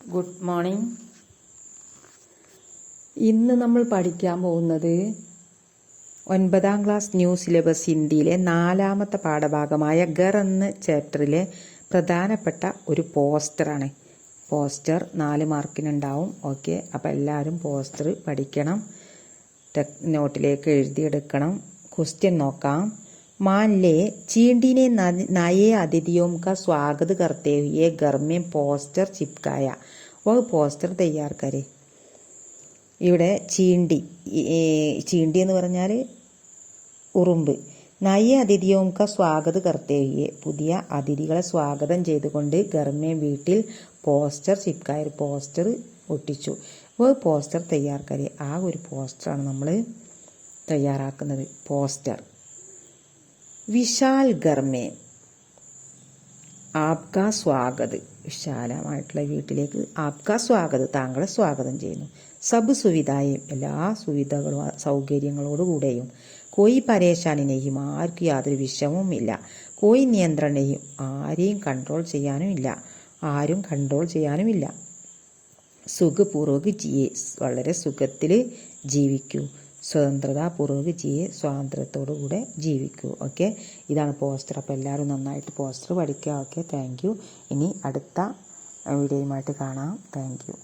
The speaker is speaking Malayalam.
Good morning. ഇന്ന് നമ്മൾ പഠിക്കാൻ പോകുന്നത് 9ാം ക്ലാസ് ന്യൂ സിലബസ് ഹിന്ദിയിലെ 4ാമത്തെ പാഠഭാഗമായ ഗർ എന്ന ചാപ്റ്ററിലെ പ്രധാനപ്പെട്ട ഒരു പോസ്റ്ററാണ്. പോസ്റ്റർ 4 മാർക്കിനുണ്ടാവും. ഓക്കെ, അപ്പോൾ എല്ലാവരും പോസ്റ്റർ പഠിക്കണം, നോട്ടിലേക്ക് എഴുതിയെടുക്കണം. ക്വസ്റ്റ്യൻ നോക്കാം. मान ले चींटी ने नए अतिथियों का स्वागत करते हुए घर में പോസ്റ്റർ ചിപ്കായ. വ പോസ്റ്റർ തയ്യാർ കരെ. ഇവിടെ ചീണ്ടി എന്ന് പറഞ്ഞാൽ ഉറുമ്പ്. നയ അതിഥിയോം ക സ്വാഗത് കർത്തേ ഹുയെ, പുതിയ അതിഥികളെ സ്വാഗതം ചെയ്തുകൊണ്ട് ഗർമേ വീട്ടിൽ പോസ്റ്റർ ചിപ്കായ, പോസ്റ്റർ ഒട്ടിച്ചു. വ പോസ്റ്റർ തയ്യാർ കരെ. ആ ഒരു പോസ്റ്ററാണ് നമ്മൾ തയ്യാറാക്കുന്നത്. പോസ്റ്റർ. വിശാൽ ഗർമേ ആപ്കാ സ്വാഗത്, വിശാലമായിട്ടുള്ള വീട്ടിലേക്ക് ആപ്കാ സ്വാഗത്, താങ്കളെ സ്വാഗതം ചെയ്യുന്നു. സബ് സുവിധായും, എല്ലാ സുവിധകളും സൗകര്യങ്ങളോടുകൂടെയും. കോയി പരേശാനിനെയും, ആർക്കും യാതൊരു വിഷമവും ഇല്ല. കോയി നിയന്ത്രണയും, ആരെയും കൺട്രോൾ ചെയ്യാനുമില്ല, ആരും കൺട്രോൾ ചെയ്യാനുമില്ല. സുഖപൂർവക് ജിയെ, വളരെ സുഖത്തിൽ ജീവിക്കൂ. സ്വതന്ത്രതാപൂർവ്വക ജിയെ, സ്വാതന്ത്ര്യത്തോടു കൂടെ ജീവിക്കൂ. ഓക്കെ, ഇതാണ് പോസ്റ്റർ. അപ്പോൾ എല്ലാവരും നന്നായിട്ട് പോസ്റ്റർ പഠിക്കുക. Okay, thank you. ഇനി അടുത്ത വീഡിയോയുമായിട്ട് കാണാം. Thank you.